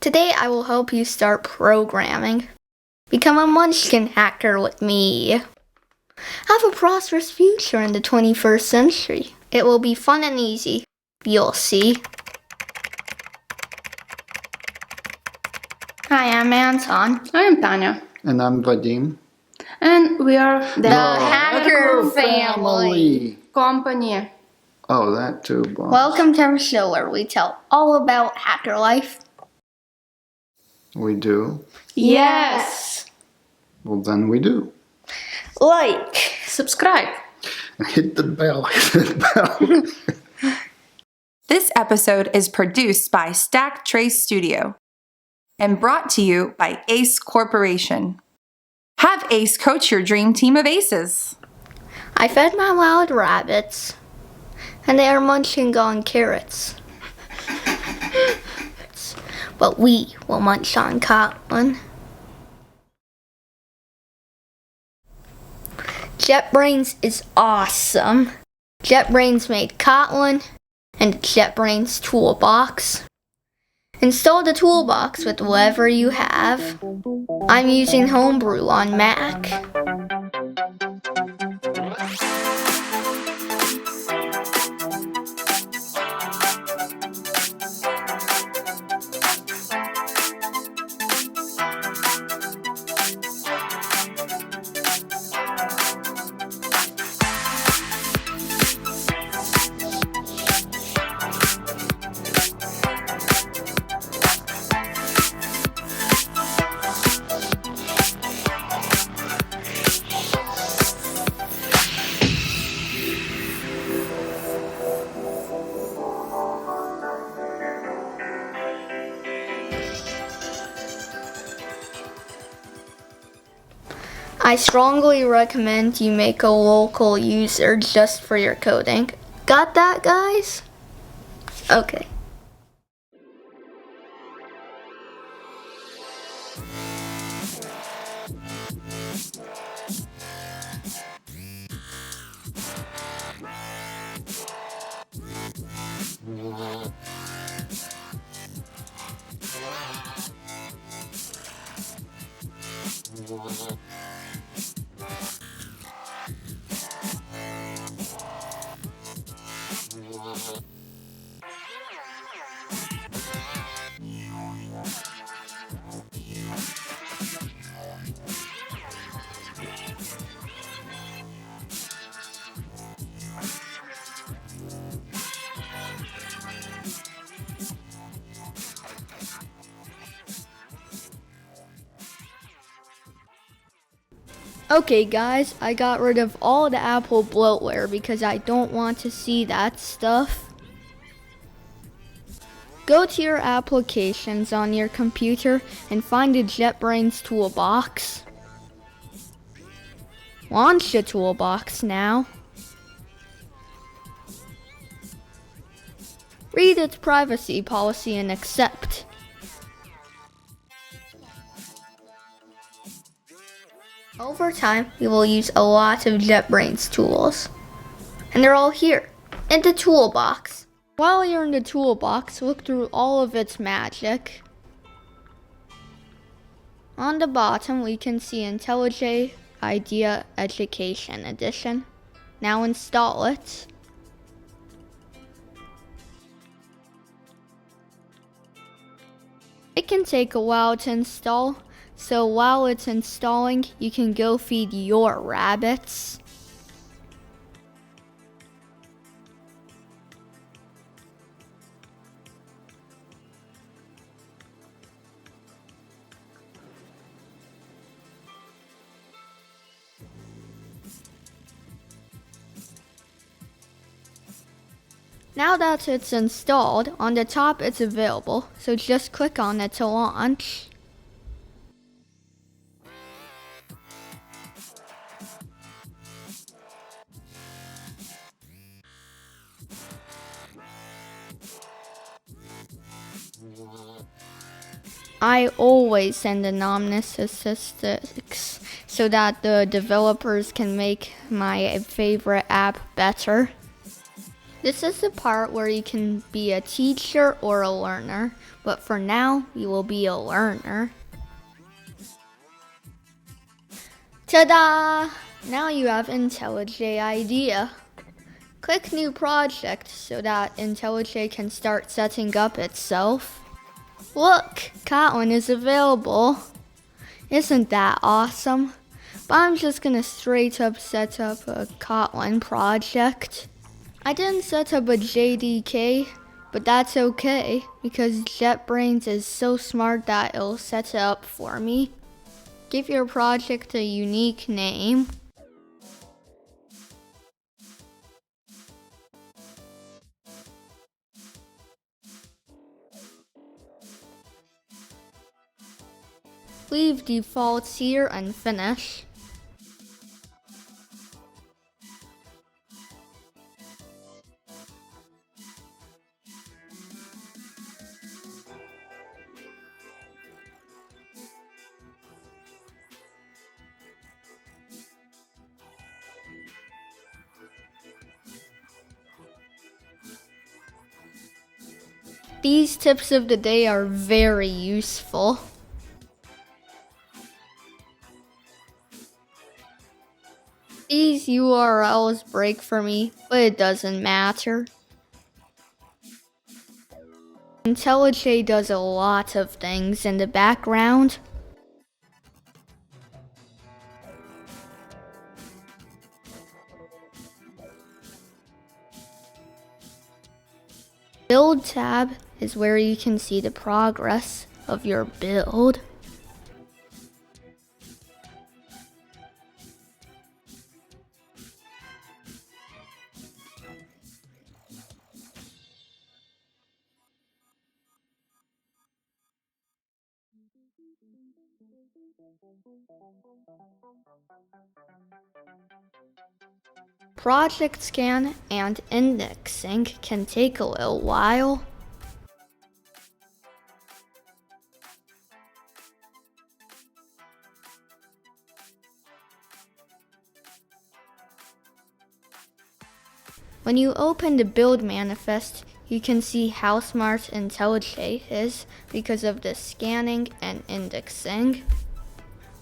Today I will help you start programming. Become a Munchkin hacker with me. Have a prosperous future in the 21st century. It will be fun and easy. You'll see. Hi, I'm Anton. I am Tanya. And I'm Vadim. And we are The Hacker Family. Company. Oh, that too, boss. Welcome to our show where we tell all about hacker life. We do? Yes. Well, then we do. Like. Subscribe. Hit the bell. Hit the bell. This episode is produced by Stack Trace Studio and brought to you by Ace Corporation. Have Ace coach your dream team of aces. I fed my wild rabbits, and they are munching on carrots. But we will munch on Kotlin. JetBrains is awesome. JetBrains made Kotlin and JetBrains Toolbox. Install the Toolbox with whatever you have. I'm using Homebrew on Mac. I strongly recommend you make a local user just for your coding. Got that, guys? Okay. Okay guys, I got rid of all the Apple bloatware because I don't want to see that stuff. Go to your applications on your computer and find the JetBrains Toolbox. Launch the Toolbox now. Read its privacy policy and accept. Over time, we will use a lot of JetBrains tools. And they're all here, in the toolbox. While you're in the toolbox, look through all of its magic. On the bottom, we can see IntelliJ IDEA Education Edition. Now install it. It can take a while to install. So while it's installing, you can go feed your rabbits. Now that it's installed, on the top it's available, so just click on it to launch. I always send anonymous statistics so that the developers can make my favorite app better. This is the part where you can be a teacher or a learner, but for now, you will be a learner. Ta-da! Now you have IntelliJ IDEA. Click New Project so that IntelliJ can start setting up itself. Look, Kotlin is available. Isn't that awesome? But I'm just gonna straight up set up a Kotlin project. I didn't set up a JDK, but that's okay because JetBrains is so smart that it'll set it up for me. Give your project a unique name. Leave defaults here and finish. These tips of the day are very useful. These URLs break for me, but it doesn't matter. IntelliJ does a lot of things in the background. Build tab is where you can see the progress of your build. Project scan and indexing can take a little while. When you open the build manifest, you can see how smart IntelliJ is because of the scanning and indexing.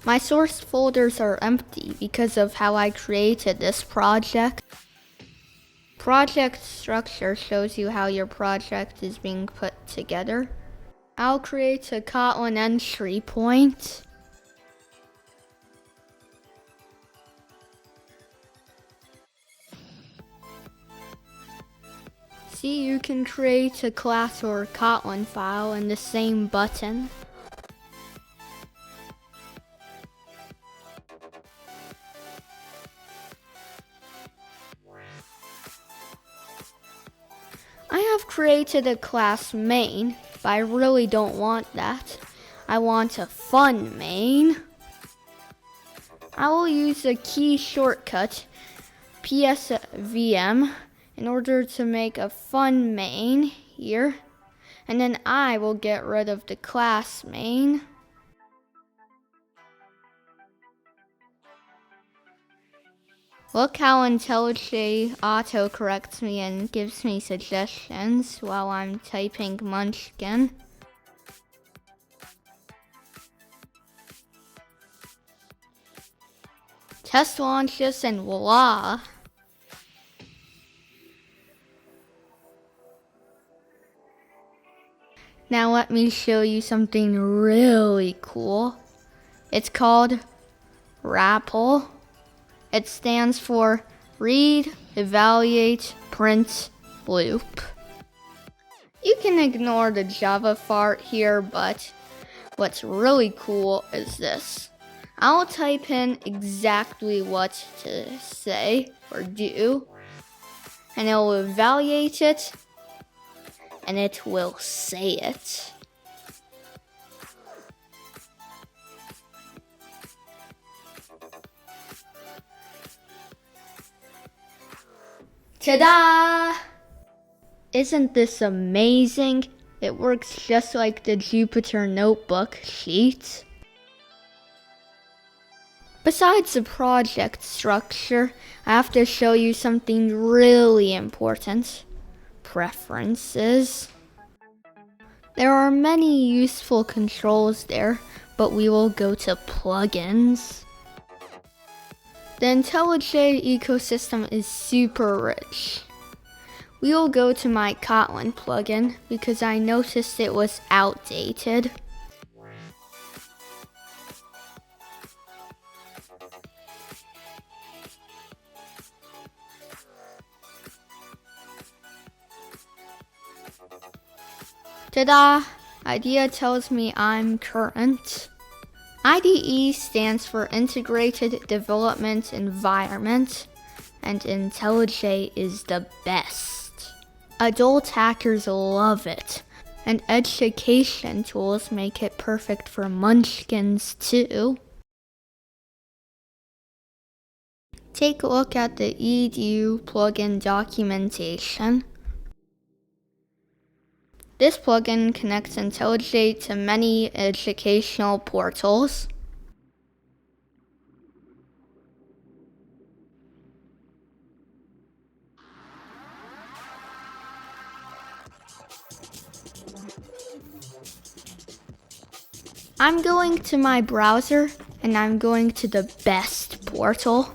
My source folders are empty because of how I created this project. Project structure shows you how your project is being put together. I'll create a Kotlin entry point. See, you can create a class or Kotlin file in the same button. I have created a class main, but I really don't want that. I want a fun main. I will use a key shortcut, PSVM, in order to make a fun main here. And then I will get rid of the class main. Look how IntelliJ auto-corrects me and gives me suggestions while I'm typing Munchkin. Test launches and voila! Now let me show you something really cool. It's called RAPL. It stands for Read, Evaluate, Print, Loop. You can ignore the Java fart here, but what's really cool is this. I'll type in exactly what to say or do, and it will evaluate it, and it will say it. Ta-da! Isn't this amazing? It works just like the Jupyter Notebook sheet. Besides the project structure, I have to show you something really important. preferences. There are many useful controls there, but we will go to plugins. The IntelliJ ecosystem is super rich. We will go to my Kotlin plugin because I noticed it was outdated. Ta-da! IDEA tells me I'm current. IDE stands for Integrated Development Environment, and IntelliJ is the best. Adult hackers love it, and education tools make it perfect for munchkins too. Take a look at the edu plugin documentation. This plugin connects IntelliJ to many educational portals. I'm going to my browser and I'm going to the best portal.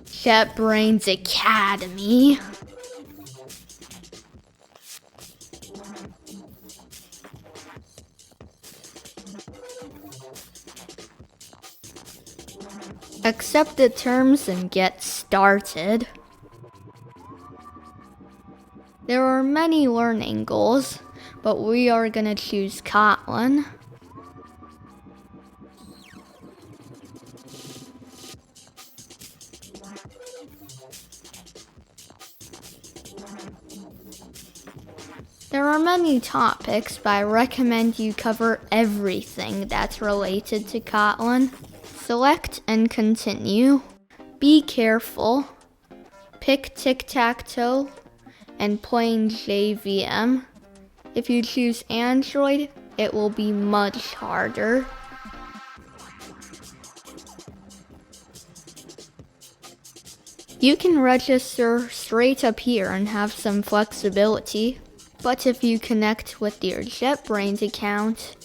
JetBrains Academy. Accept the terms and get started. There are many learning goals, but we are going to choose Kotlin. There are many topics, but I recommend you cover everything that's related to Kotlin. Select and continue. Be careful. Pick tic-tac-toe and plain JVM. If you choose Android, it will be much harder. You can register straight up here and have some flexibility. But if you connect with your JetBrains account,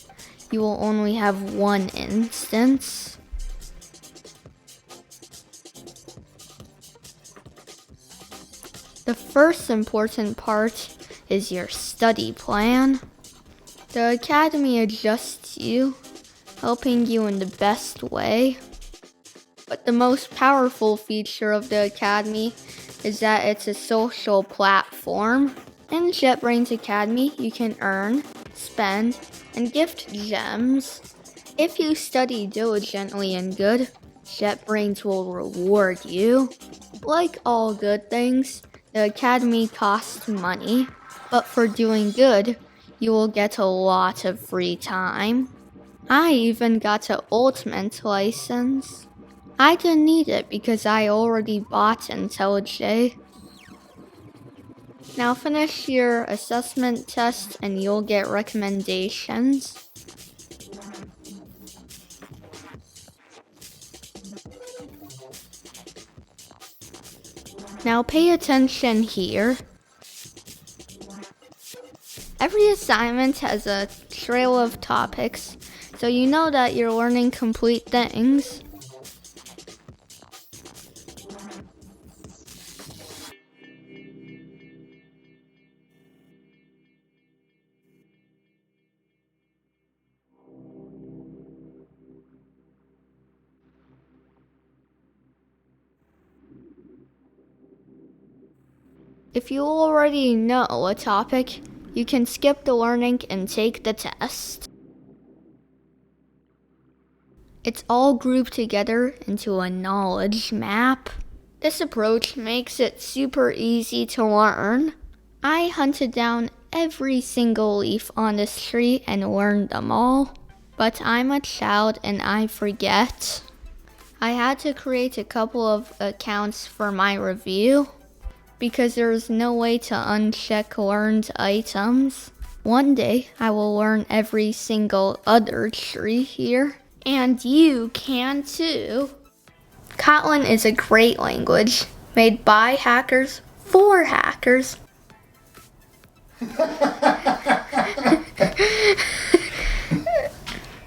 you will only have one instance. The first important part is your study plan. The Academy adjusts you, helping you in the best way. But the most powerful feature of the Academy is that it's a social platform. In JetBrains Academy, you can earn, spend, and gift gems. If you study diligently and good, JetBrains will reward you. Like all good things, the Academy costs money, but for doing good, you will get a lot of free time. I even got an Ultimate license. I didn't need it because I already bought IntelliJ. Now finish your assessment test and you'll get recommendations. Now pay attention here. Every assignment has a trail of topics, so you know that you're learning complete things. If you already know a topic, you can skip the learning and take the test. It's all grouped together into a knowledge map. This approach makes it super easy to learn. I hunted down every single leaf on this tree and learned them all. But I'm a child and I forget. I had to create a couple of accounts for my review, because there's no way to uncheck learned items. One day, I will learn every single other tree here. And you can too. Kotlin is a great language, made by hackers for hackers.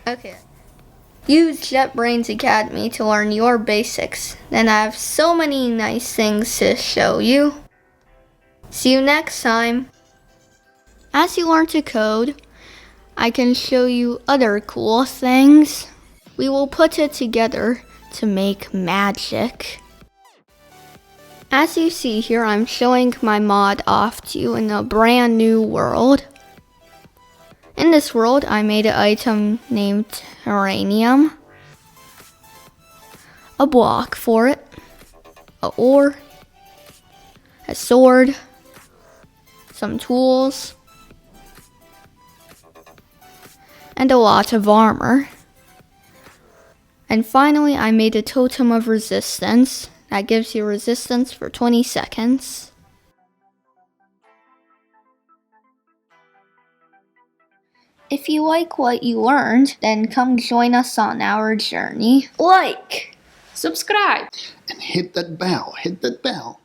Okay. Use JetBrains Academy to learn your basics. Then I have so many nice things to show you. See you next time. As you learn to code, I can show you other cool things. We will put it together to make magic. As you see here, I'm showing my mod off to you in a brand new world. In this world, I made an item named uranium, a block for it, an ore, a sword, some tools, and a lot of armor. And finally, I made a totem of resistance that gives you resistance for 20 seconds. If you like what you learned, then come join us on our journey. Like, Subscribe. And hit that bell. Hit that bell.